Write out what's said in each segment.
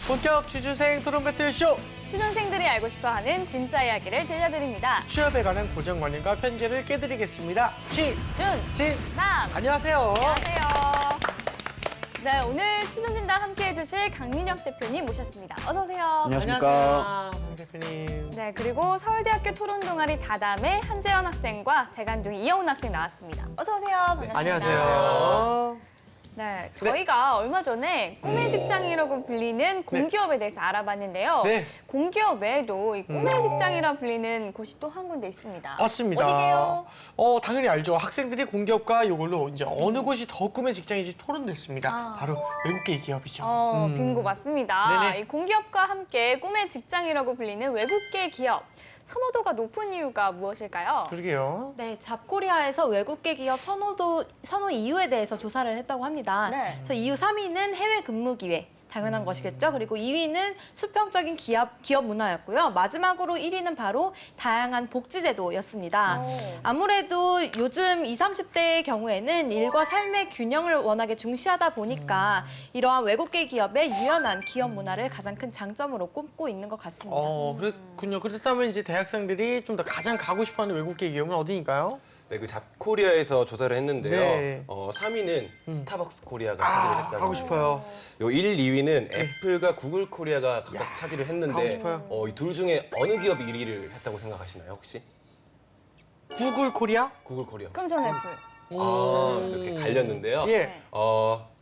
본격 취준생 토론 배틀쇼! 취준생들이 알고 싶어하는 진짜 이야기를 들려드립니다. 취업에 관한 고정관념과 편견을 깨드리겠습니다. 남! 안녕하세요. 안녕하세요. 네, 오늘 취준진단 함께해 주실 강민혁 대표님 모셨습니다. 어서 오세요. 안녕하십니까. 강 대표님. 네, 그리고 서울대학교 토론 동아리 다담의 한재현 학생과 재간둥 이영훈 학생 나왔습니다. 어서 오세요. 반갑습니다. 안녕하세요. 네, 저희가 얼마 전에 꿈의 직장이라고 불리는 공기업에 대해서 알아봤는데요. 네. 공기업 외에도 이 꿈의 직장이라 불리는 곳이 또 한 군데 있습니다. 맞습니다. 어디게요? 당연히 알죠. 학생들이 공기업과 이걸로 이제 어느 곳이 더 꿈의 직장인지 토론됐습니다. 바로 외국계 기업이죠. 빙고 맞습니다. 네네. 이 공기업과 함께 꿈의 직장이라고 불리는 외국계 기업. 선호도가 높은 이유가 무엇일까요? 그러게요. 네, 잡코리아에서 외국계 기업 선호 이유에 대해서 조사를 했다고 합니다. 네. 그래서 이유 3위는 해외 근무 기회. 당연한 것이겠죠. 그리고 2위는 수평적인 기업 문화였고요. 마지막으로 1위는 바로 다양한 복지제도였습니다. 아무래도 요즘 20, 30대의 경우에는 일과 삶의 균형을 워낙에 중시하다 보니까 이러한 외국계 기업의 유연한 기업 문화를 가장 큰 장점으로 꼽고 있는 것 같습니다. 그렇군요. 그렇다면 이제 대학생들이 좀 더 가장 가고 싶어하는 외국계 기업은 어디인가요? 네, 그 잡코리아에서 조사를 했는데요. 네. 3위는 스타벅스 코리아가 차지를 했다고. 가고 싶어요. 요 1, 2위는 애플과 구글 코리아가 각각 차지를 가고 했는데 싶어요. 이 둘 중에 어느 기업이 1위를 했다고 생각하시나요, 혹시? 구글 코리아? 구글 코리아. 그럼 저는 애플. 이렇게 갈렸는데요. 예.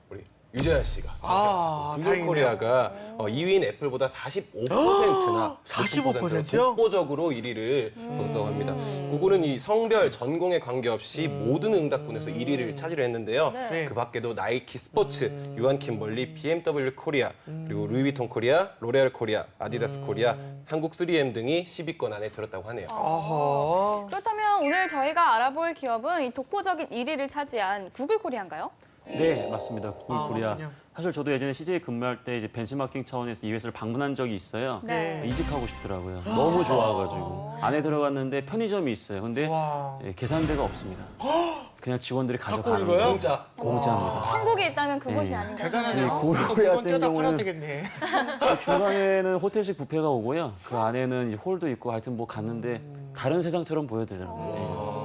우리 유재하 씨가 정답을 구글 다행이네요. 코리아가 2위인 애플보다 45%나 45%요? 독보적으로 1위를 거뒀다고 합니다. 구글은 이 성별, 전공에 관계없이 모든 응답군에서 1위를 차지를 했는데요. 네. 그 밖에도 나이키 스포츠, 유한 킴벌리, BMW 코리아, 그리고 루이비통 코리아, 로레알 코리아, 아디다스 코리아, 한국 3M 등이 10위권 안에 들었다고 하네요. 어허. 그렇다면 오늘 저희가 알아볼 기업은 이 독보적인 1위를 차지한 구글 코리아인가요? 네, 맞습니다. 구글 코리아. 그렇군요. 사실 저도 예전에 CJ 근무할 때 이제 벤치마킹 차원에서 이 회사를 방문한 적이 있어요. 네. 이직하고 싶더라고요. 너무 좋아가지고. 안에 들어갔는데 편의점이 있어요. 근데 와. 계산대가 없습니다. 그냥 직원들이 갖고 가져가는 온 거예요? 공짜. 공짜입니다. 천국에 있다면 그곳이 네. 아닌가 대단하네요. 싶네요. 구글 이거 코리아 물건 같은 떼다 팔아도 경우는 되겠네. 중간에는 호텔식 뷔페가 오고요. 그 안에는 이제 홀도 있고 하여튼 뭐 갔는데 다른 세상처럼 보여드더라고요.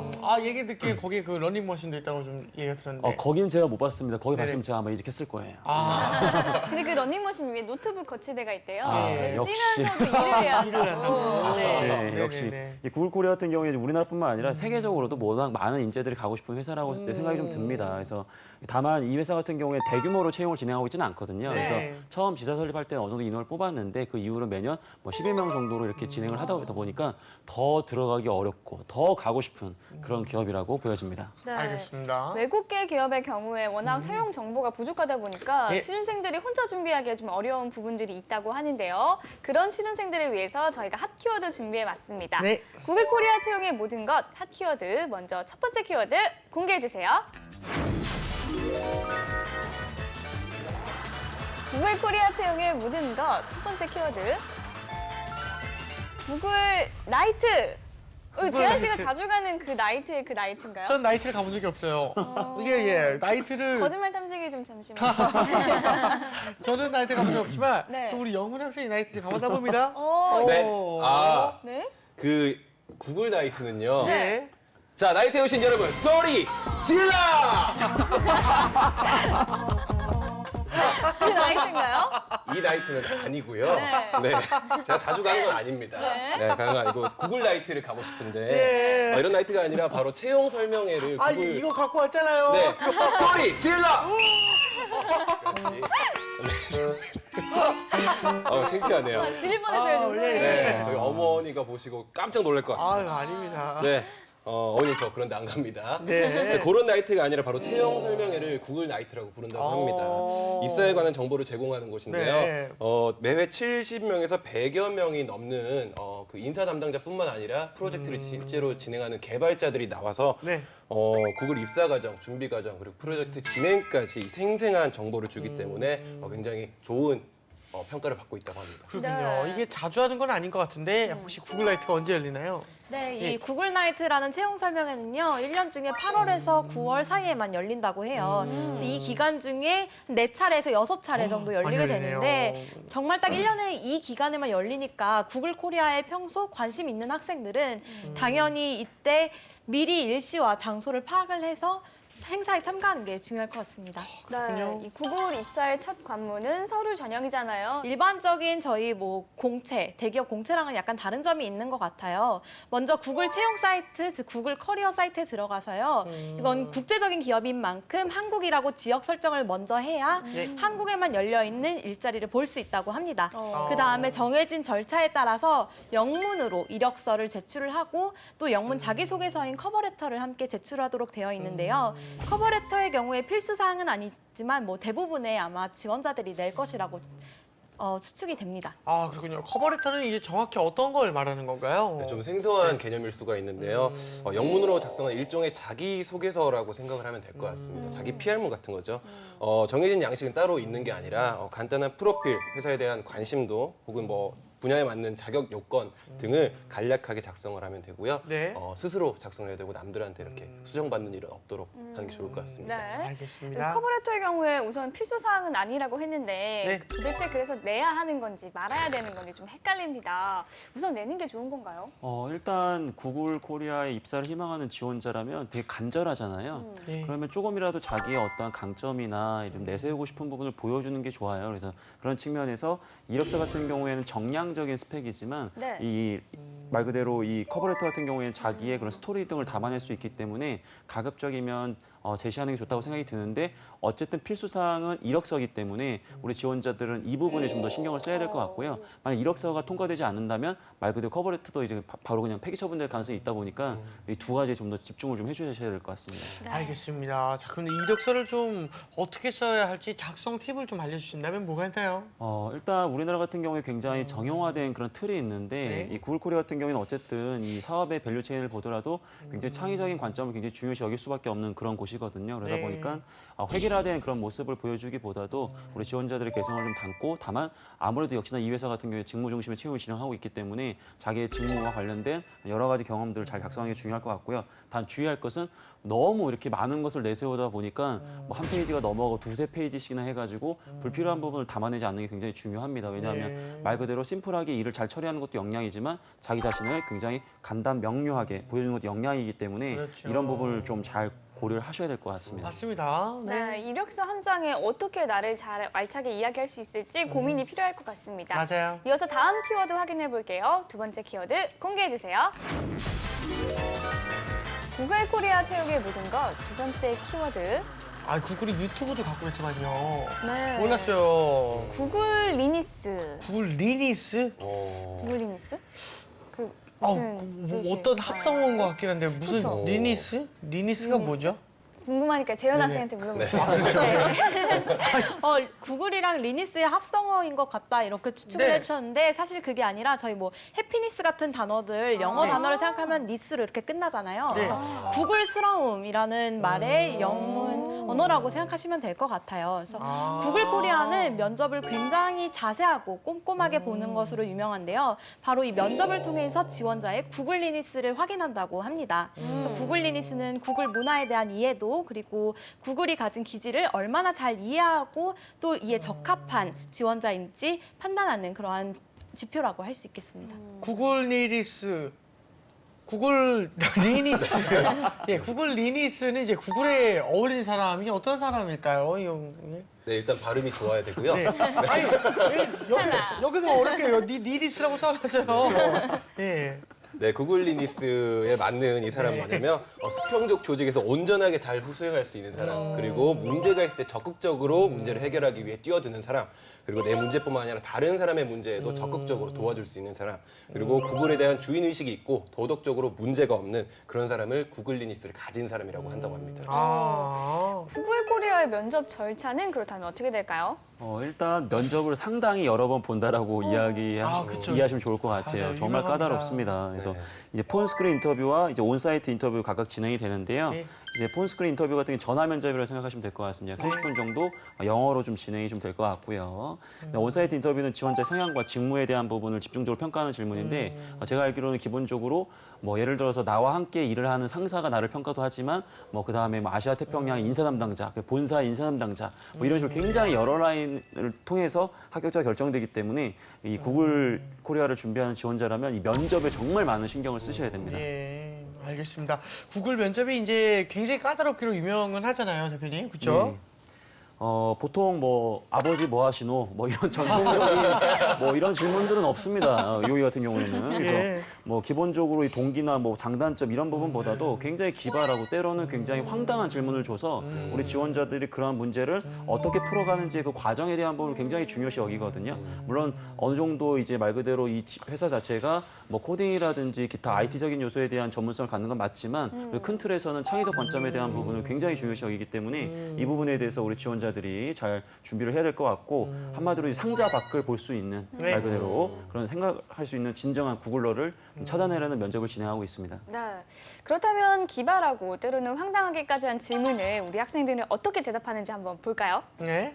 얘기 듣기에 거기 그 러닝머신도 있다고 좀 얘기가 들었는데. 거긴 제가 못 봤습니다. 거기 네네. 봤으면 제가 아마 이직했을 거예요. 근데 그 러닝머신 위에 노트북 거치대가 있대요. 아, 그래서 역시. 뛰면서도 일을 해야 일을 한다고. 한다고. 네. 네, 네네네. 역시 이 구글 코리아 같은 경우에 이제 우리나라뿐만 아니라 세계적으로도 워낙 많은 인재들이 가고 싶은 회사라고 생각이 좀 듭니다. 그래서 다만 이 회사 같은 경우에 대규모로 채용을 진행하고 있지는 않거든요. 네. 그래서 처음 지사 설립할 때는 어느 정도 인원을 뽑았는데 그 이후로 매년 뭐 11명 정도로 이렇게 진행을 하다 보니까 더 들어가기 어렵고 더 가고 싶은 그런 기업이라고 보여집니다. 네. 알겠습니다. 외국계 기업의 경우에 워낙 채용 정보가 부족하다 보니까 예. 취준생들이 혼자 준비하기에 좀 어려운 부분들이 있다고 하는데요. 그런 취준생들을 위해서 저희가 핫 키워드 준비해봤습니다. 네. 구글 코리아 채용의 모든 것 핫 키워드 먼저 첫 번째 키워드 공개해주세요. 구글 코리아 채용의 모든 것 첫 번째 키워드 구글 나이트. 재한 씨가 나이트. 자주 가는 그 나이트의 그 나이트인가요? 전 나이트를 가본 적이 없어요. 예, 나이트를 거짓말 탐지기 좀 잠시만. 저는 나이트 가본 적 없지만 네. 또 우리 영훈 학생이 나이트를 가봤나 봅니다. 네. 네? 그 구글 나이트는요. 네. 자, 나이트에 오신 여러분, 소리 질러! 그 나이트인가요? 이 나이트는 아니고요. 네. 제가 자주 가는 건 아닙니다. 네, 가는 건 아니고 구글 나이트를 가고 싶은데 네. 이런 나이트가 아니라 바로 채용 설명회를 아, 구글 이거 갖고 왔잖아요. 네, 소리 질러! 창피하네요. 지릴 뻔했어요, 지금 소리. 네, 저희 어머니가 보시고 깜짝 놀랄 것 같습니다. 아닙니다. 네. 어머니 저 그런데 안 갑니다. 네. 네, 그런 나이트가 아니라 바로 채용 설명회를 구글 나이트라고 부른다고 합니다. 입사에 관한 정보를 제공하는 곳인데요. 네. 매회 70명에서 100여 명이 넘는 그 인사 담당자뿐만 아니라 프로젝트를 실제로 진행하는 개발자들이 나와서 네. 구글 입사 과정, 준비 과정 그리고 프로젝트 진행까지 생생한 정보를 주기 때문에 굉장히 좋은 평가를 받고 있다고 합니다. 그렇군요. 네. 이게 자주 하는 건 아닌 것 같은데 혹시 구글 라이트가 언제 열리나요? 네, 예. 이 구글 나이트라는 채용 설명회는요, 1년 중에 8월에서 9월 사이에만 열린다고 해요. 근데 이 기간 중에 4차례에서 6차례 정도 열리게 많이 열리네요. 되는데, 정말 딱 1년에 이 기간에만 열리니까 구글 코리아에 평소 관심 있는 학생들은 당연히 이때 미리 일시와 장소를 파악을 해서 행사에 참가하는 게 중요할 것 같습니다. 네, 이 구글 입사의 첫 관문은 서류 전형이잖아요. 일반적인 저희 뭐 공채, 대기업 공채랑은 약간 다른 점이 있는 것 같아요. 먼저 구글 채용 사이트, 즉 구글 커리어 사이트에 들어가서요. 이건 국제적인 기업인 만큼 한국이라고 지역 설정을 먼저 해야 예. 한국에만 열려 있는 일자리를 볼 수 있다고 합니다. 어. 그 다음에 정해진 절차에 따라서 영문으로 이력서를 제출을 하고 또 영문 자기소개서인 커버레터를 함께 제출하도록 되어 있는데요. 커버레터의 경우에 필수 사항은 아니지만 뭐 대부분의 아마 지원자들이 낼 것이라고 추측이 됩니다. 아, 그렇군요. 커버레터는 이제 정확히 어떤 걸 말하는 건가요? 네, 좀 생소한 개념일 수가 있는데요. 영문으로 작성한 일종의 자기소개서라고 생각을 하면 될 것 같습니다. 자기 PR문 같은 거죠. 정해진 양식은 따로 있는 게 아니라 간단한 프로필, 회사에 대한 관심도 혹은 뭐 분야에 맞는 자격 요건 등을 간략하게 작성을 하면 되고요. 네. 스스로 작성을 해야 되고 남들한테 이렇게 수정받는 일은 없도록 하는 게 좋을 것 같습니다. 네. 알겠습니다. 커버레터의 경우에 우선 필수 사항은 아니라고 했는데 네. 도대체 그래서 내야 하는 건지 말아야 되는 건지 좀 헷갈립니다. 우선 내는 게 좋은 건가요? 일단 구글 코리아에 입사를 희망하는 지원자라면 되게 간절하잖아요. 네. 그러면 조금이라도 자기의 어떠한 강점이나 좀 내세우고 싶은 부분을 보여주는 게 좋아요. 그래서 그런 측면에서 이력서 같은 경우에는 정량적인 스펙이지만 네. 이 말 그대로 이 커버레터 같은 경우에는 자기의 그런 스토리 등을 담아낼 수 있기 때문에 가급적이면 제시하는 게 좋다고 생각이 드는데 어쨌든 필수 사항은 이력서이기 때문에 우리 지원자들은 이 부분에 좀 더 신경을 써야 될 것 같고요. 만약 이력서가 통과되지 않는다면 말 그대로 커버레터도 이제 바로 그냥 폐기 처분될 가능성이 있다 보니까 이 두 가지에 좀 더 집중을 좀 해주셔야 될 것 같습니다. 네. 알겠습니다. 자, 그럼 이력서를 좀 어떻게 써야 할지 작성 팁을 좀 알려주신다면 뭐가 있나요? 일단 우리나라 같은 경우에 굉장히 정형화된 그런 틀이 있는데 네. 이 구글 코리아 같은 경우에는 어쨌든 이 사업의 밸류 체인을 보더라도 굉장히 창의적인 관점을 굉장히 중요시 여길 수밖에 없는 그런 곳이거든요. 그러다 네. 보니까 획일화된 그런 모습을 보여주기보다도 우리 지원자들의 개성을 좀 담고 다만 아무래도 역시나 이 회사 같은 경우에 직무 중심의 채용을 진행하고 있기 때문에 자기의 직무와 관련된 여러 가지 경험들을 잘 작성하는 게 중요할 것 같고요. 단 주의할 것은 너무 이렇게 많은 것을 내세우다 보니까 뭐 한 페이지가 넘어가고 두세 페이지씩이나 해가지고 불필요한 부분을 담아내지 않는 게 굉장히 중요합니다. 왜냐하면 말 그대로 심플하게 일을 잘 처리하는 것도 역량이지만 자기 자신을 굉장히 간단 명료하게 보여주는 것도 역량이기 때문에 그렇죠. 이런 부분을 좀 잘 고려를 하셔야 될 것 같습니다. 맞습니다. 네, 이력서 한 장에 어떻게 나를 잘 알차게 이야기할 수 있을지 고민이 필요할 것 같습니다. 맞아요. 이어서 다음 키워드 확인해 볼게요. 두 번째 키워드 공개해 주세요. 구글 코리아 채용의 모든 것 두 번째 키워드. 아, 구글이 유튜브도 갖고 있지만요. 네. 몰랐어요. 구글 리니스. 구글 리니스? 구글 리니스? 그 아, 무슨 뭐 뜻일까요? 어떤 합성어인 것 같긴 한데 무슨 그쵸? 리니스? 리니스가 리니스? 뭐죠? 궁금하니까 재현 네네. 학생한테 물어볼게요. 그렇죠. 구글이랑 리니스의 합성어인 것 같다 이렇게 추측을 네. 해주셨는데 사실 그게 아니라 저희 뭐 해피니스 같은 단어들 영어 단어를 생각하면 니스로 이렇게 끝나잖아요. 네. 그래서 구글스러움이라는 말의 영문 언어라고 생각하시면 될 것 같아요. 그래서 구글 코리아는 면접을 굉장히 자세하고 꼼꼼하게 보는 것으로 유명한데요. 바로 이 면접을 통해서 지원자의 구글 리니스를 확인한다고 합니다. 그래서 구글 리니스는 구글 문화에 대한 이해도 그리고 구글이 가진 기질을 얼마나 잘 이해하고 또 이에 적합한 지원자인지 판단하는 그러한 지표라고 할 수 있겠습니다. 구글 리니스. 구글 리니스. 예, 구글 리니스는 이제 구글에 어울리는 사람이 어떤 사람일까요? 네, 일단 발음이 좋아야 되고요. 네. 아니, 여기도 어렵게 리니스라고 써놨어요. 예. 네, 구글 리니스에 맞는 이 사람 뭐냐면 수평적 조직에서 온전하게 잘 수행할 수 있는 사람, 그리고 문제가 있을 때 적극적으로 문제를 해결하기 위해 뛰어드는 사람, 그리고 내 문제뿐만 아니라 다른 사람의 문제에도 적극적으로 도와줄 수 있는 사람, 그리고 구글에 대한 주인의식이 있고 도덕적으로 문제가 없는 그런 사람을 구글 리니스를 가진 사람이라고 한다고 합니다. 아. 구글 코리아의 면접 절차는 그렇다면 어떻게 될까요? 일단 면접을 상당히 여러 번 본다라고 이해하시면 좋을 것 같아요. 맞아요. 정말 유명합니다. 까다롭습니다. 그래서 네. 이제 폰 스크린 인터뷰와 이제 온사이트 인터뷰 각각 진행이 되는데요. 네. 이제 폰스크린 인터뷰 같은 게 전화 면접이라고 생각하시면 될 것 같습니다. 30분 정도 영어로 좀 진행이 좀 될 것 같고요. 온사이트 인터뷰는 지원자의 성향과 직무에 대한 부분을 집중적으로 평가하는 질문인데 제가 알기로는 기본적으로 뭐 예를 들어서 나와 함께 일을 하는 상사가 나를 평가도 하지만 뭐 그다음에 뭐 아시아 태평양 인사 담당자, 본사 인사 담당자 뭐 이런 식으로 굉장히 여러 라인을 통해서 합격자가 결정되기 때문에 이 구글 코리아를 준비하는 지원자라면 이 면접에 정말 많은 신경을 쓰셔야 됩니다. 예, 알겠습니다. 구글 면접이 이제 굉장히 까다롭기로 유명은 하잖아요, 대표님. 그렇죠? 네. 보통 뭐 아버지 뭐 하시노 뭐 이런 전통적인 뭐 이런 질문들은 없습니다. 요이 같은 경우에는 그래서 예. 뭐 기본적으로 이 동기나 뭐 장단점 이런 부분보다도 굉장히 기발하고 때로는 굉장히 황당한 질문을 줘서 우리 지원자들이 그러한 문제를 어떻게 풀어가는지 그 과정에 대한 부분을 굉장히 중요시 여기거든요. 물론 어느 정도 이제 말 그대로 이 회사 자체가 뭐 코딩이라든지 기타 IT적인 요소에 대한 전문성을 갖는 건 맞지만 큰 틀에서는 창의적 관점에 대한 부분을 굉장히 중요시 여기기 때문에 이 부분에 대해서 우리 지원자들이 잘 준비를 해야 될 것 같고 한마디로 이 상자 밖을 볼 수 있는 말 그대로 그런 생각할 수 있는 진정한 구글러를 찾아내려는 면접을 진행하고 있습니다. 네. 그렇다면 기발하고 때로는 황당하게까지 한 질문을 우리 학생들은 어떻게 대답하는지 한번 볼까요? 네.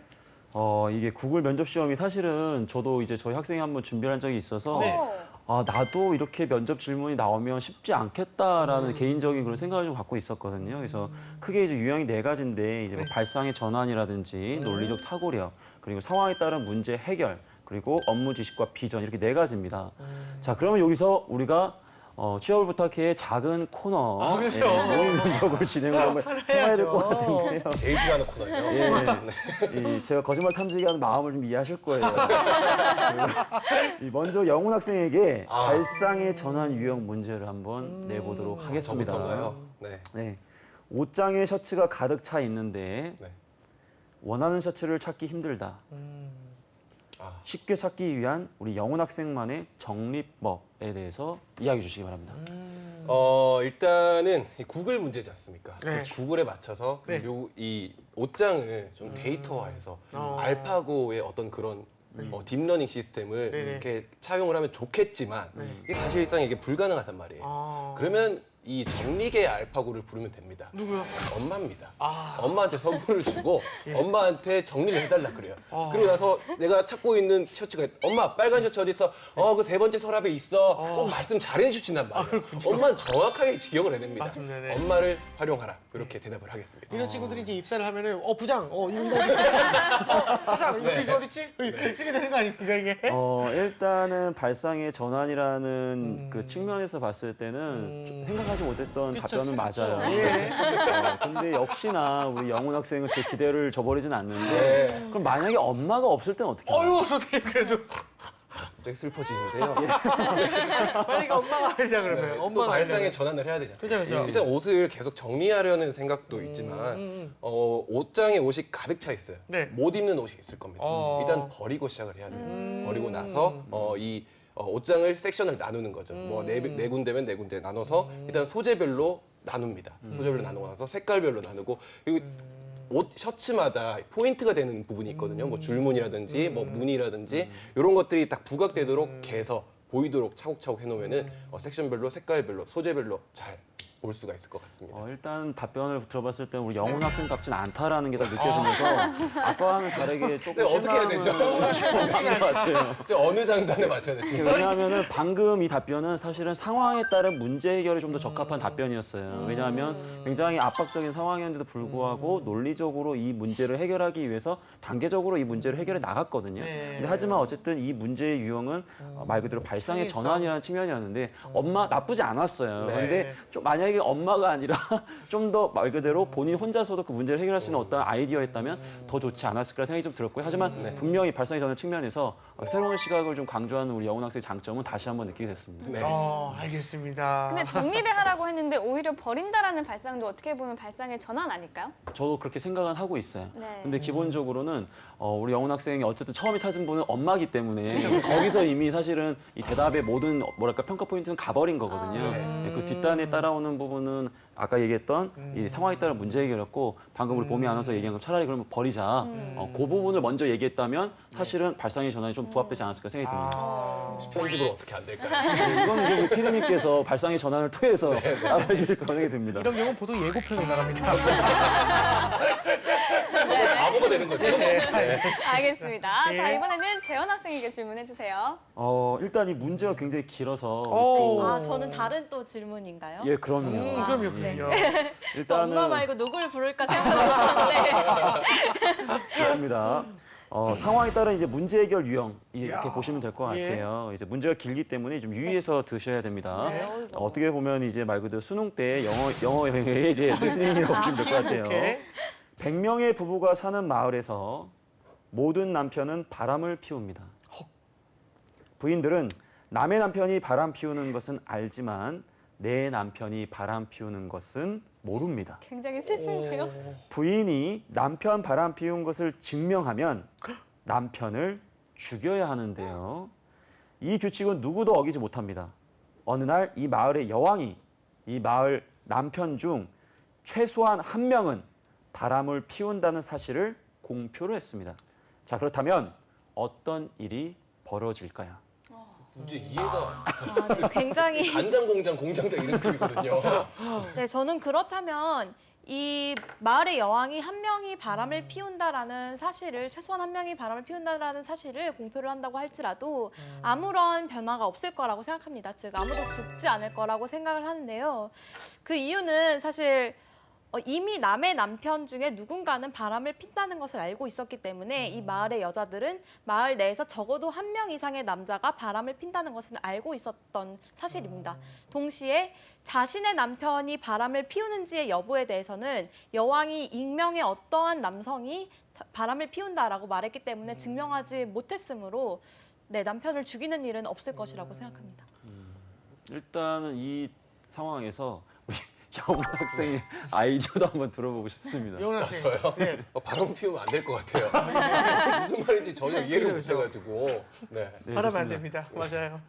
이게 구글 면접 시험이 사실은 저도 이제 저희 학생이 한번 준비를 한 적이 있어서 네. 나도 이렇게 면접 질문이 나오면 쉽지 않겠다라는 개인적인 그런 생각을 좀 갖고 있었거든요. 그래서 크게 이제 유형이 4가지인데 이제 뭐 발상의 전환이라든지 논리적 사고력 그리고 상황에 따른 문제 해결 그리고 업무 지식과 비전 이렇게 4가지입니다. 자 그러면 여기서 우리가 취업을 부탁해의 작은 코너 그렇죠. 모임 면접을 진행을 한번 해봐야 될 것 같은데요. 제일 싫어하는 코너예요. 이 제가 거짓말 탐지기 하는 마음을 좀 이해하실 거예요. 먼저 영훈 학생에게 발상의 전환 유형 문제를 한번 내보도록 하겠습니다. 저부터인가요? 네. 네. 옷장에 셔츠가 가득 차 있는데 네. 원하는 셔츠를 찾기 힘들다. 쉽게 찾기 위한 우리 영훈 학생만의 정리법에 대해서 이야기해 주시기 바랍니다. 일단은 이 구글 문제지 않습니까? 네. 그 구글에 맞춰서 네. 이 옷장을 좀 데이터화해서 알파고의 어떤 그런 딥러닝 시스템을 네네. 이렇게 차용을 하면 좋겠지만 이게 사실상 이게 불가능하단 말이에요. 그러면 이 정리계 알파고를 부르면 됩니다. 누구요? 엄마입니다. 아. 엄마한테 선물을 주고 엄마한테 정리를 해달라 그래요. 그리고 나서 내가 찾고 있는 셔츠가 엄마 빨간 셔츠 어디 있어? 그 3번째 서랍에 있어. 꼭 말씀 잘 해주신단 말이에요. 엄마는 정확하게 기억을 해냅니다. 맞습니다. 네. 엄마를 활용하라. 그렇게 대답을 하겠습니다. 이런 친구들이 이제 입사를 하면은 부장 이거 어디 있지? 차장 이거 어디 있지? 이렇게 되는 거 아닙니까 이게? 일단은 발상의 전환이라는 그 측면에서 봤을 때는 좀 생각하지 못했던 그쵸, 답변은 맞아요. 예. 근데 역시나 우리 영훈 학생은 제 기대를 저버리진 않는데 그럼 만약에 엄마가 없을 땐 어떻게 해요? 어휴 선생님 그래도 갑자기 슬퍼지는데요. 만약에 엄마가 아니자 그러면 네, 또 엄마가 발상에 아니면. 전환을 해야 되지 않습니까? 그죠, 그죠. 일단 옷을 계속 정리하려는 생각도 있지만 옷장에 옷이 가득 차 있어요. 네. 못 입는 옷이 있을 겁니다. 일단 버리고 시작을 해야 돼요. 버리고 나서 옷장을 섹션을 나누는 거죠. 뭐 네 군데면 4군데 나눠서 일단 소재별로 나눕니다. 소재별로 나누고 나서 색깔별로 나누고 그리고 옷 셔츠마다 포인트가 되는 부분이 있거든요. 뭐 줄무늬라든지 뭐 무늬라든지 이런 것들이 딱 부각되도록 개서 보이도록 차곡차곡 해놓으면은 섹션별로 색깔별로 소재별로 잘 볼 수가 있을 것 같습니다. 일단 답변을 들어봤을 때 우리 영훈 학생답진 않다라는 게 딱 느껴지면서 아까와는 다르게 조금 네, 어떻게 해야 되죠? 실망을 받는 것 같아요. 어느 장단에 맞춰야 되지? 왜냐하면 방금 이 답변은 사실은 상황에 따른 문제 해결에 좀 더 적합한 답변이었어요. 왜냐하면 굉장히 압박적인 상황이었는데도 불구하고 논리적으로 이 문제를 해결하기 위해서 단계적으로 이 문제를 해결해 나갔거든요. 근데 하지만 어쨌든 이 문제의 유형은 말 그대로 발상의 전환이라는 측면이었는데 엄마 나쁘지 않았어요. 네. 근데 좀 만약에 엄마가 아니라 좀 더 말 그대로 본인 혼자서도 그 문제를 해결할 수 있는 어떤 아이디어였다면 더 좋지 않았을까 생각이 좀 들었고요. 하지만 분명히 발상의 전환 측면에서 새로운 시각을 좀 강조하는 우리 영훈 학생의 장점은 다시 한번 느끼게 됐습니다. 네. 알겠습니다. 근데 정리를 하라고 했는데 오히려 버린다라는 발상도 어떻게 보면 발상의 전환 아닐까요? 저도 그렇게 생각은 하고 있어요. 네. 근데 기본적으로는 우리 영훈 학생이 어쨌든 처음에 찾은 분은 엄마기 때문에 거기서 이미 사실은 이 대답의 모든 뭐랄까 평가 포인트는 가버린 거거든요. 그 뒷단에 따라오는 부분은 아까 얘기했던 이 상황에 따른 문제 해결이었고 방금 우리 봄이 아나운서 얘기한 건 차라리 그러면 버리자. 그 부분을 먼저 얘기했다면 사실은 발상의 전환이 좀 부합되지 않았을까 생각이 듭니다. 편집으로 어떻게 안 될까요? 이건 이제 우리 피디님께서 발상의 전환을 통해서 따라해 주실 거라 생각이 듭니다. 이런 경우는 보통 예고편에 나갑니다. 저도 바보가 되는 거죠. 네. 알겠습니다. 예. 자, 이번에는 재원 학생에게 질문해 주세요. 일단 이 문제가 굉장히 길어서 오. 아, 저는 다른 또 질문인가요? 예, 그럼요. 그럼요, 네. 그럼요. 저 일단은 엄마 말고 누굴 부를까 생각하고 있었는데. 좋습니다. 상황에 따라 이제 문제 해결 유형 이렇게 보시면 될 것 예. 같아요. 이제 문제가 길기 때문에 좀 유의해서 드셔야 됩니다. 네. 어떻게 보면 이제 말 그대로 수능 때 영어 여행의 이제 리스닝이라고 보시면 될 것 같아요. 오케이. 100명의 부부가 사는 마을에서 모든 남편은 바람을 피웁니다. 부인들은 남의 남편이 바람 피우는 것은 알지만 내 남편이 바람 피우는 것은 모릅니다. 굉장히 슬픈데요. 부인이 남편 바람 피운 것을 증명하면 남편을 죽여야 하는데요. 이 규칙은 누구도 어기지 못합니다. 어느 날 이 마을의 여왕이 이 마을 남편 중 최소한 한 명은 바람을 피운다는 사실을 공표를 했습니다. 자, 그렇다면 어떤 일이 벌어질까요? 문제 이해가 굉장히 간장 공장 공장장 이런 느낌이거든요. 네, 저는 그렇다면 이 마을의 여왕이 한 명이 바람을 피운다라는 사실을 최소한 한 명이 바람을 피운다라는 사실을 공표를 한다고 할지라도 아무런 변화가 없을 거라고 생각합니다. 즉 아무도 죽지 않을 거라고 생각을 하는데요. 그 이유는 사실 이미 남의 남편 중에 누군가는 바람을 핀다는 것을 알고 있었기 때문에 이 마을의 여자들은 마을 내에서 적어도 한 명 이상의 남자가 바람을 핀다는 것은 알고 있었던 사실입니다. 동시에 자신의 남편이 바람을 피우는지의 여부에 대해서는 여왕이 익명의 어떠한 남성이 바람을 피운다라고 말했기 때문에 증명하지 못했으므로 내 남편을 죽이는 일은 없을 것이라고 생각합니다. 일단은 이 상황에서 우리 영훈 학생의 아이디어도 한번 들어보고 싶습니다. 영훈 학생. 저요? 네. 바람 피우면 안 될 것 같아요. 무슨 말인지 전혀 이해를 그렇죠. 못해가지고. 네. 네, 바라면 안 좋습니다. 됩니다. 맞아요.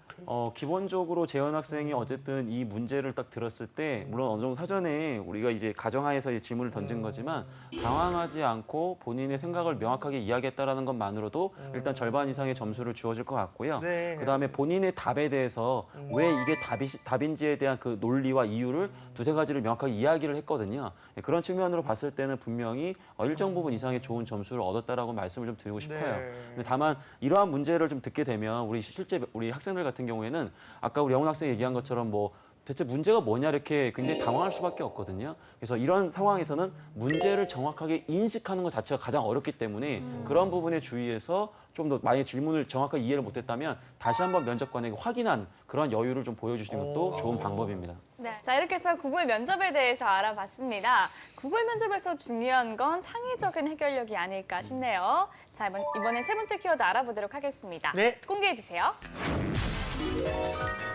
기본적으로 재현 학생이 어쨌든 이 문제를 딱 들었을 때 물론 어느 정도 사전에 우리가 이제 가정하에서 이 질문을 던진 거지만 당황하지 않고 본인의 생각을 명확하게 이야기했다라는 것만으로도 일단 절반 이상의 점수를 주어질 것 같고요. 네. 그다음에 본인의 답에 대해서 왜 이게 답인지에 대한 그 논리와 이유를 두세 가지를 명확하게 이야기를 했거든요. 그런 측면으로 봤을 때는 분명히 일정 부분 이상의 좋은 점수를 얻었다라고 말씀을 좀 드리고 싶어요. 네. 근데 다만 이러한 문제를 좀 듣게 되면 실제 우리 학생들 같은 경우에는 아까 우리 영훈 학생이 얘기한 것처럼 뭐 대체 문제가 뭐냐 이렇게 굉장히 당황할 수밖에 없거든요. 그래서 이런 상황에서는 문제를 정확하게 인식하는 것 자체가 가장 어렵기 때문에 그런 부분에 주의해서 좀 더 만약에 질문을 정확하게 이해를 못했다면 다시 한번 면접관에게 확인한 그런 여유를 좀 보여주시는 것도 좋은 방법입니다. 네. 자, 이렇게 해서 구글 면접에 대해서 알아봤습니다. 구글 면접에서 중요한 건 창의적인 해결력이 아닐까 싶네요. 자, 이번에 세 번째 키워드 알아보도록 하겠습니다. 네. 공개해 주세요.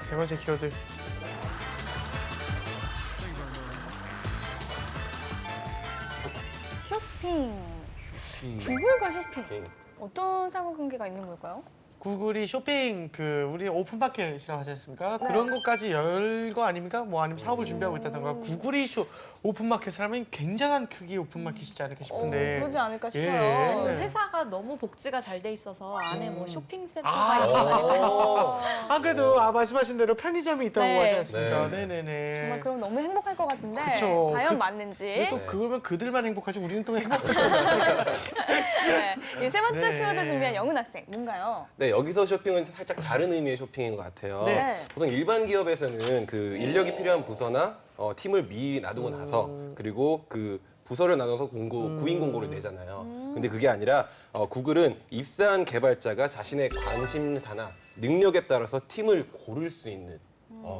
세 번째 키워드. 쇼핑. 구글과 쇼핑. 어떤 상호관계가 있는 걸까요? 구글이 쇼핑 우리 오픈마켓이라고 하지 않습니까? 그런 것까지 열 거 아닙니까? 뭐 아니면 사업을 준비하고 있다던가 구글이 오픈마켓을 하면 굉장한 크기의 오픈마켓이지 않을까 싶은데. 그러지 않을까 싶어요. 예. 회사가 너무 복지가 잘 돼 있어서 안에 뭐 쇼핑센터가 아. 있고 말이에요. 그래도 말씀하신 대로 편의점이 있다고 네. 하지 않습니까? 네. 네네네. 정말 그럼 너무 행복할 것 같은데 그쵸. 과연 맞는지. 근데 또 네. 그러면 그들만 행복하지 우리는 또 행복할 거잖아요. 네. 이 세 번째 네. 키워드 준비한 영훈 학생 뭔가요? 네, 여기서 쇼핑은 살짝 다른 의미의 쇼핑인 것 같아요. 네. 보통 일반 기업에서는 그 인력이 필요한 부서나 팀을 미리 놔두고 나서 그리고 그 부서를 나눠서 구인 공고를 내잖아요. 근데 그게 아니라 구글은 입사한 개발자가 자신의 관심사나 능력에 따라서 팀을 고를 수 있는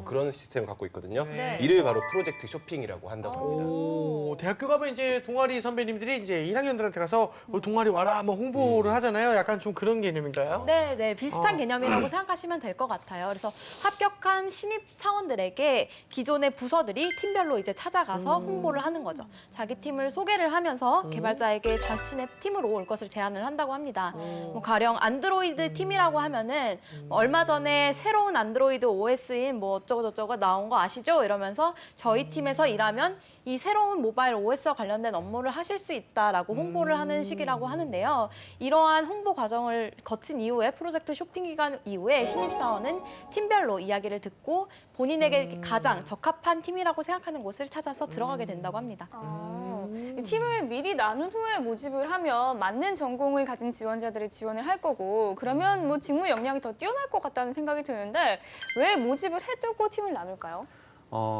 그런 시스템을 갖고 있거든요. 네. 이를 바로 프로젝트 쇼핑이라고 한다고 합니다. 오, 대학교 가면 이제 동아리 선배님들이 이제 1학년들한테 가서 동아리 와라 뭐 홍보를 하잖아요. 약간 좀 그런 개념인가요? 네, 네, 비슷한 개념이라고 생각하시면 될 것 같아요. 그래서 합격한 신입 사원들에게 기존의 부서들이 팀별로 이제 찾아가서 홍보를 하는 거죠. 자기 팀을 소개를 하면서 개발자에게 자신의 팀으로 올 것을 제안을 한다고 합니다. 뭐 가령 안드로이드 팀이라고 하면은 얼마 전에 새로운 안드로이드 OS인 뭐 뭐 어쩌고저쩌고 나온 거 아시죠? 이러면서 저희 팀에서 일하면 이 새로운 모바일 OS와 관련된 업무를 하실 수 있다라고 홍보를 하는 시기라고 하는데요. 이러한 홍보 과정을 거친 이후에 프로젝트 쇼핑 기간 이후에 신입사원은 팀별로 이야기를 듣고 본인에게 가장 적합한 팀이라고 생각하는 곳을 찾아서 들어가게 된다고 합니다. 이 팀을 미리 나눈 후에 모집을 하면 맞는 전공을 가진 지원자들이 지원을 할 거고 그러면 뭐 직무 역량이 더 뛰어날 것 같다는 생각이 드는데 왜 모집을 해두고 팀을 나눌까요?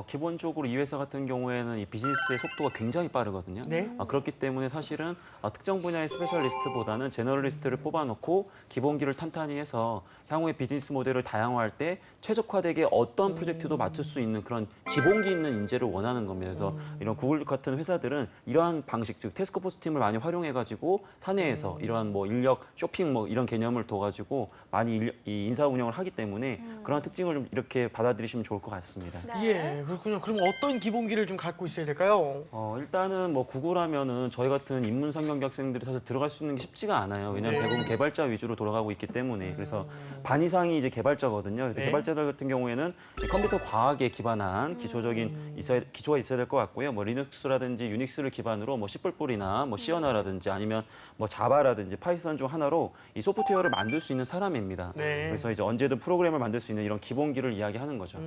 기본적으로 이 회사 같은 경우에는 이 비즈니스의 속도가 굉장히 빠르거든요. 네. 그렇기 때문에 사실은 특정 분야의 스페셜리스트보다는 제너럴리스트를 뽑아놓고 기본기를 탄탄히 해서 향후에 비즈니스 모델을 다양화할 때 최적화되게 어떤 프로젝트도 맡을 수 있는 그런 기본기 있는 인재를 원하는 겁니다. 그래서 이런 구글 같은 회사들은 이러한 방식, 즉 태스크포스 팀을 많이 활용해가지고 사내에서 이러한 뭐 인력 쇼핑 뭐 이런 개념을 둬가지고 많이 이 인사 운영을 하기 때문에 그런 특징을 좀 이렇게 받아들이시면 좋을 것 같습니다. 예, 그렇군요. 그럼 어떤 기본기를 좀 갖고 있어야 될까요? 일단은 뭐 구글하면은 저희 같은 인문 상경기 학생들이 사실 들어갈 수 있는 게 쉽지가 않아요. 왜냐하면 네. 대부분 개발자 위주로 돌아가고 있기 때문에 그래서 반 이상이 이제 개발자거든요. 그래서 네. 개발자들 같은 경우에는 이 컴퓨터 과학에 기반한 기초적인 기초가 있어야 될 것 같고요. 뭐 리눅스라든지 유닉스를 기반으로 뭐 C++이나 뭐 시어나라든지 아니면 뭐 자바라든지 파이썬 중 하나로 이 소프트웨어를 만들 수 있는 사람입니다. 네. 그래서 이제 언제든 프로그램을 만들 수 있는 이런 기본기를 이야기하는 거죠.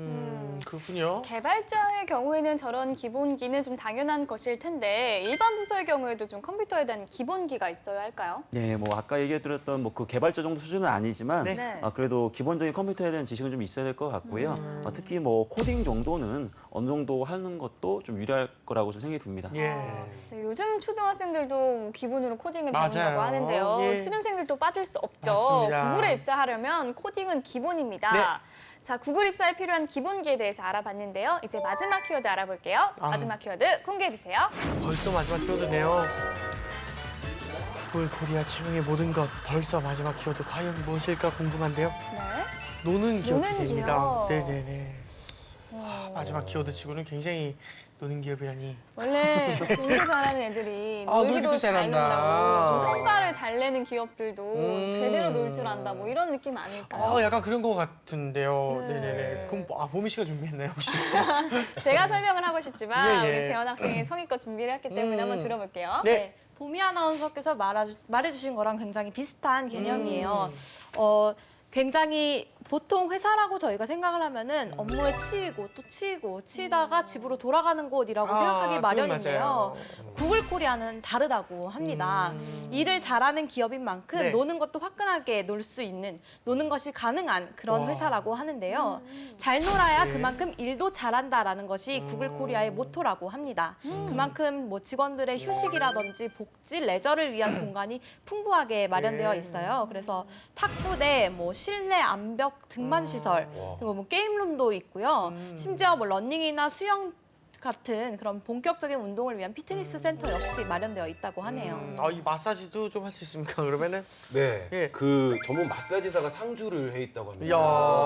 그렇군요. 개발자의 경우에는 저런 기본기는 좀 당연한 것일 텐데 일반 부서의 경우에도 좀 컴퓨터에 대한 기본기가 있어야 할까요? 네, 뭐 아까 얘기해드렸던 뭐 그 개발자 정도 수준은 아니지만 네. 그래도 기본적인 컴퓨터에 대한 지식은 좀 있어야 될 것 같고요. 특히 뭐 코딩 정도는 어느 정도 하는 것도 좀 유리할 거라고 좀 생각이 듭니다. 예. 네, 요즘 초등학생들도 기본으로 코딩을 배운다고 맞아요. 하는데요. 예. 취준생들도 빠질 수 없죠. 맞습니다. 구글에 입사하려면 코딩은 기본입니다. 네. 자, 구글 입사에 필요한 기본기에 대해서 알아봤는데요. 이제 마지막 키워드 알아볼게요. 마지막 키워드 공개해주세요. 벌써 마지막 키워드네요. 구글 코리아 채용의 모든 것 벌써 마지막 키워드 과연 무엇일까 궁금한데요. 네. 노는 노는 기업입니다. 기업. 네네네. 마지막 키워드 치고는 굉장히 노는 기업이라니. 원래 공부 잘하는 애들이 아, 놀기도 놀기도 잘 잘한다. 논다고 좀 성과를 잘 내는 기업들도 제대로 놀 줄 음. 안다 뭐 이런 느낌 아닐까요? 약간 그런 것 같은데요. 네. 네네네. 그럼 보미 씨가 준비했나요 혹시? 제가 설명을 하고 싶지만 예, 예. 우리 재원 학생이 성의껏 준비를 했기 때문에 한번 들어볼게요. 네. 보미 아나운서께서 말해주신 거랑 굉장히 비슷한 개념이에요. 굉장히 보통 회사라고 저희가 생각을 하면은 업무에 치이고 또 치이다가 집으로 돌아가는 곳이라고 생각하기 그건 마련인데요. 맞아요. 구글 코리아는 다르다고 합니다. 일을 잘하는 기업인 만큼 네. 노는 것도 화끈하게 놀 수 있는, 노는 것이 가능한 그런 와. 회사라고 하는데요. 잘 놀아야 네. 그만큼 일도 잘한다라는 것이 구글 코리아의 모토라고 합니다. 그만큼 뭐 직원들의 휴식이라든지 복지, 레저를 위한 공간이 풍부하게 마련되어 네. 있어요. 그래서 탁구대, 뭐 실내 암벽 등반 시설, 그리고 뭐 게임룸도 있고요. 심지어 뭐 러닝이나 수영 같은 그런 본격적인 운동을 위한 피트니스 센터 역시 마련되어 있다고 하네요. 이 마사지도 좀 할 수 있습니까? 그러면은? 네, 예. 그 전문 마사지사가 상주를 해 있다고 합니다. 이야.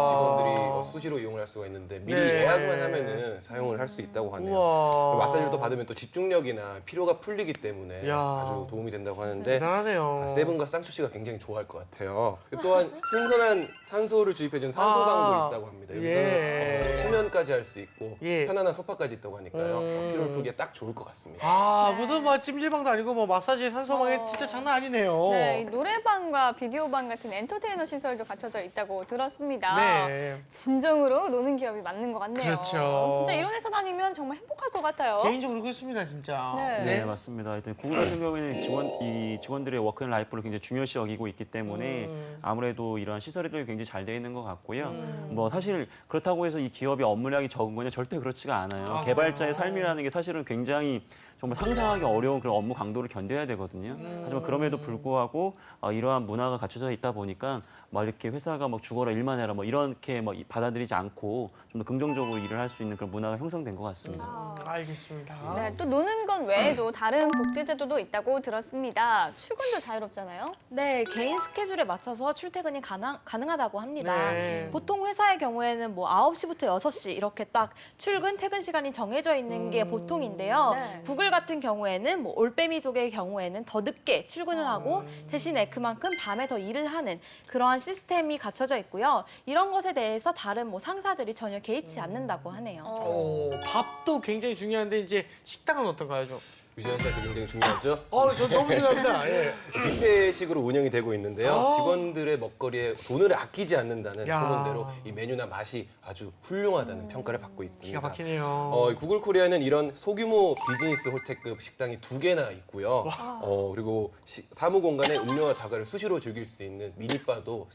직원들이 수시로 이용을 할 수가 있는데 미리 네. 예약만 하면은 사용을 할 수 있다고 하네요. 우와. 마사지를 또 받으면 또 집중력이나 피로가 풀리기 때문에 이야. 아주 도움이 된다고 하는데 대단하네요. 세븐과 쌍추 씨가 굉장히 좋아할 것 같아요. 또한 신선한 산소를 주입해주는 산소방도 있다고 합니다. 여기서 예. 수면까지 할 수 있고 예. 편안한 소파까지 있다고 하니까요. 피로를 풀기에 딱 좋을 것 같습니다. 무슨 뭐 찜질방도 아니고 뭐 마사지 산소방에 진짜 장난 아니네요. 네, 이 노래방과 비디오방 같은 엔터테이너 시설도 갖춰져 있다고 들었습니다. 네. 진정으로 노는 기업이 맞는 것 같네요. 그렇죠. 진짜 이런 회사 다니면 정말 행복할 것 같아요. 개인적으로 그렇습니다, 진짜. 네. 네, 맞습니다. 일단 구글 같은 경우에는 직원들의 워크앤라이프를 굉장히 중요시 여기고 있기 때문에 아무래도 이러한 시설들이 굉장히 잘 되어 있는 것 같고요. 뭐 사실 그렇다고 해서 이 기업이 업무량이 적은 거냐 절대 그렇지가 않아요. 개발자의 삶이라는 게 사실은 굉장히 정말 상상하기 어려운 그런 업무 강도를 견뎌야 되거든요. 하지만 그럼에도 불구하고 이러한 문화가 갖춰져 있다 보니까 막 이렇게 회사가 막 죽어라 일만 해라 뭐 이렇게 막 받아들이지 않고 좀 더 긍정적으로 일을 할 수 있는 그런 문화가 형성된 것 같습니다. 알겠습니다. 네, 또 노는 것 외에도 다른 복지 제도도 있다고 들었습니다. 출근도 자유롭잖아요. 네, 개인 스케줄에 맞춰서 출퇴근이 가능하다고 합니다. 네. 보통 회사의 경우에는 뭐 9시부터 6시 이렇게 딱 출근, 퇴근 시간이 정해져 있는 게 보통인데요. 네. 구글 구글 같은 경우에는 뭐 올빼미족의 경우에는 더 늦게 출근을 하고 대신에 그만큼 밤에 더 일을 하는 그러한 시스템이 갖춰져 있고요. 이런 것에 대해서 다른 뭐 상사들이 전혀 개의치 않는다고 하네요. 밥도 굉장히 중요한데 이제 식당은 어떤가요, 좀? 유지현 씨한테 굉장히 중요하죠. 저 너무 중요합니다. 예. 뷔페식으로 운영이 되고 있는데요. 아. 직원들의 먹거리에 돈을 아끼지 않는다는 야. 소문대로 이 메뉴나 맛이 아주 훌륭하다는 평가를 받고 있습니다. 기가 막히네요. 구글 코리아는 이런 소규모 비즈니스 홀택급 식당이 2개나 있고요. 그리고 사무 공간에 음료와 다과를 수시로 즐길 수 있는 미니바도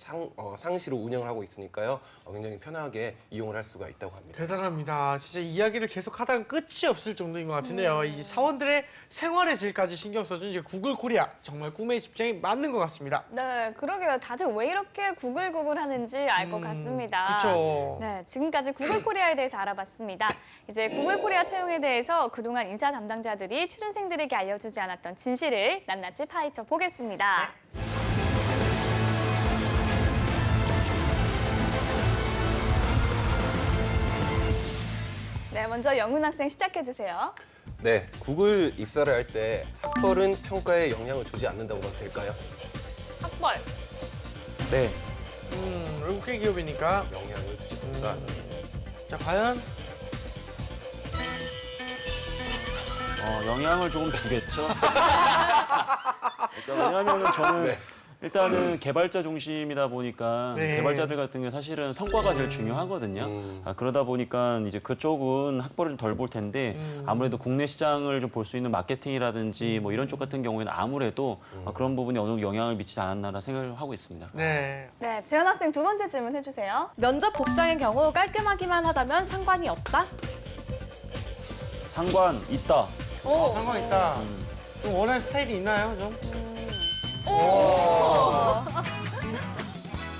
상시로 운영을 하고 있으니까요. 굉장히 편하게 이용을 할 수가 있다고 합니다. 대단합니다. 진짜 이야기를 계속 하다가 끝이 없을 정도인 것 같은데요. 이 사원들의 생활의 질까지 신경 써준 이제 구글 코리아 정말 꿈의 집장이 맞는 것 같습니다. 네, 그러게요. 다들 왜 이렇게 구글구글 하는지 알 것 같습니다. 그렇죠. 네, 지금까지 구글 코리아에 대해서 알아봤습니다. 이제 구글 코리아 채용에 대해서 그동안 인사 담당자들이 취준생들에게 알려주지 않았던 진실을 낱낱이 파헤쳐 보겠습니다. 네, 먼저 영훈 학생 시작해 주세요. 네, 구글 입사를 할 때 학벌은 평가에 영향을 주지 않는다고 봐도 될까요? 학벌. 네. 외국계 기업이니까. 영향을 주지 않는다. 자, 과연? 영향을 조금 주겠죠. 그러니까 왜냐하면 저는 네. 일단은 개발자 중심이다 보니까 네. 개발자들 같은 경우 사실은 성과가 제일 중요하거든요. 그러다 보니까 이제 그쪽은 학벌을 좀 덜 볼 텐데 아무래도 국내 시장을 좀 볼 수 있는 마케팅이라든지 뭐 이런 쪽 같은 경우에는 아무래도 그런 부분이 어느 정도 영향을 미치지 않았나라 생각을 하고 있습니다. 네. 네, 재현 학생 두 번째 질문 해주세요. 면접 복장의 경우 깔끔하기만 하다면 상관이 없다? 상관 있다. 상관 있다. 좀 원하는 스타일이 있나요, 좀?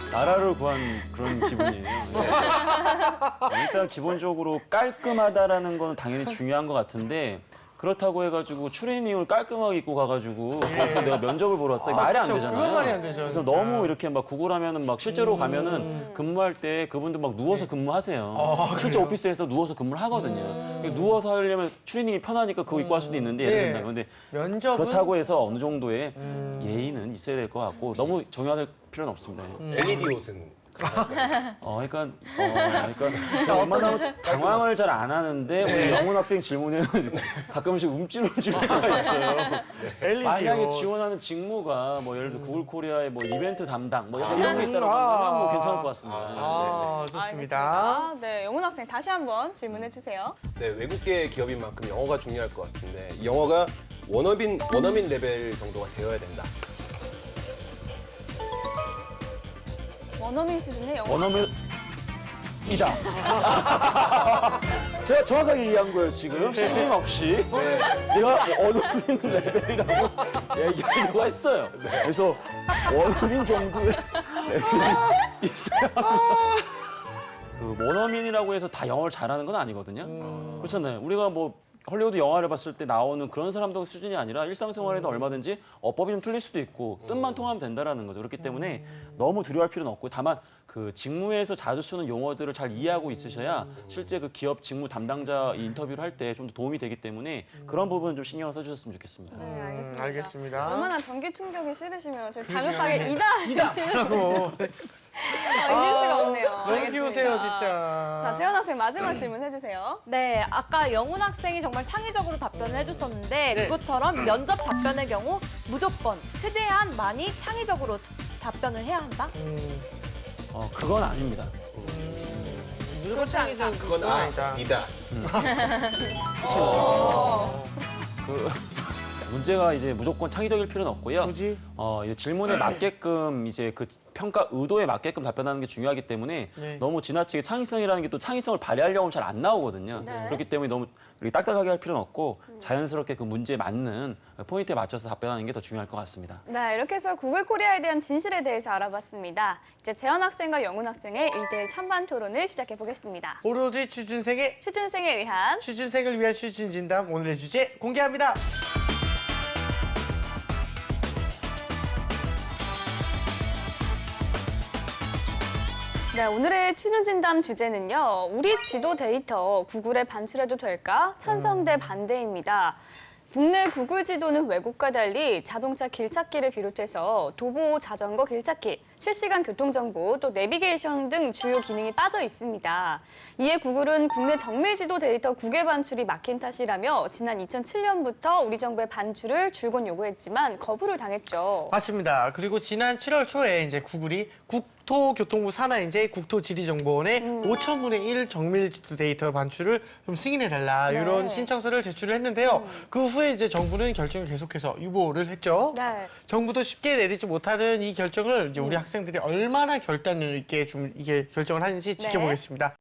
나라를 구한 그런 기분이에요. 네. 일단 기본적으로 깔끔하다라는 건 당연히 중요한 것 같은데 그렇다고 해가지고 추리닝을 깔끔하게 입고 가가지고 거기서 내가 면접을 보러 왔다 말이 안 그쵸. 되잖아요. 그건 말이 안 되죠, 그래서 진짜. 너무 이렇게 막 구글하면은 막 실제로 가면은 근무할 때 그분들 막 누워서 근무하세요. 실제 그래요? 오피스에서 누워서 근무를 하거든요. 누워서 하려면 추리닝이 편하니까 그거 입고 할 수도 있는데 예를 네. 든다면 근데 면접은 그렇다고 해서 어느 정도의 예의는 있어야 될 것 같고 너무 정형화될 필요는 없습니다. LED 옷은 그러니까 제가 웬만하면 당황을 잘 안 하는데 우리 영훈 학생 질문에는 가끔씩 움찔움찔 때가 있어요. LED 만약에 옷. 지원하는 직무가 뭐 예를 들어 구글 코리아의 뭐 이벤트 담당 뭐 약간 이런 게 있다고 하면 뭐 괜찮을 것 같습니다. 좋습니다. 알겠습니다. 네, 영훈 학생 다시 한번 질문해 주세요. 네, 외국계 기업인 만큼 영어가 중요할 것 같은데 이 영어가 원어민 레벨 정도가 되어야 된다. 원어민 수준의 영어. 원어민이다. 제가 정확하게 얘기한 거예요 지금 셀링 없이 내가 원어민 레벨이라고 얘기하려고 했어요. 그래서 원어민 정도의 레벨이 있어야 그 원어민이라고 해서 다 영어를 잘하는 건 아니거든요. 그렇잖아요. 우리가 뭐 헐리우드 영화를 봤을 때 나오는 그런 사람들 수준이 아니라 일상생활에도 얼마든지 어법이 좀 틀릴 수도 있고 뜻만 통하면 된다라는 거죠. 그렇기 때문에 너무 두려워할 필요는 없고 다만 그 직무에서 자주 쓰는 용어들을 잘 이해하고 있으셔야 실제 그 기업 직무 담당자 인터뷰를 할 때 좀 더 도움이 되기 때문에 그런 부분은 좀 신경을 써주셨으면 좋겠습니다. 네, 알겠습니다. 알겠습니다. 얼마나 전기 충격이 싫으시면 지금 다급하게 이다 치는 거죠. 네. 잊을 수가 없네요. 너무 알겠습니다. 귀여우세요, 진짜. 자, 재현 학생 마지막 질문 해주세요. 네, 아까 영훈 학생이 정말 창의적으로 답변을 해줬었는데 그것처럼 면접 답변의 경우 무조건 최대한 많이 창의적으로 답변을 해야 한다? 그건 아닙니다. 무조건 창의적 그건 아니다. 아니다. 문제가 이제 무조건 창의적일 필요는 없고요. 굳이? 이제 질문에 맞게끔 이제 그 평가 의도에 맞게끔 답변하는 게 중요하기 때문에 네. 너무 지나치게 창의성이라는 게 또 창의성을 발휘하려고 하면 잘 안 나오거든요. 네. 그렇기 때문에 너무 이렇게 딱딱하게 할 필요는 없고 자연스럽게 그 문제에 맞는 포인트에 맞춰서 답변하는 게 더 중요할 것 같습니다. 네, 이렇게 해서 구글 코리아에 대한 진실에 대해서 알아봤습니다. 이제 재현 학생과 영훈 학생의 1대1 찬반 토론을 시작해 보겠습니다. 오로지 취준생의 취준생에 의한 취준생을 위한 취준 진담 오늘의 주제 공개합니다. 네, 오늘의 취준 진담 주제는요. 우리 지도 데이터 구글에 반출해도 될까? 찬성 대 반대입니다. 국내 구글 지도는 외국과 달리 자동차 길찾기를 비롯해서 도보, 자전거 길찾기, 실시간 교통정보, 또 내비게이션 등 주요 기능이 빠져 있습니다. 이에 구글은 국내 정밀 지도 데이터 국외 반출이 막힌 탓이라며 지난 2007년부터 우리 정부의 반출을 줄곧 요구했지만 거부를 당했죠. 맞습니다. 그리고 지난 7월 초에 이제 구글이 국토교통부 산하 이제 국토지리정보원에 5천분의 1 정밀 지도 데이터 반출을 좀 승인해달라 네. 이런 신청서를 제출을 했는데요. 그 후에 이제 정부는 결정을 계속해서 유보를 했죠. 네. 정부도 쉽게 내리지 못하는 이 결정을 이제 우리 학생들이 얼마나 결단력 있게 좀 이게 결정을 하는지 지켜보겠습니다.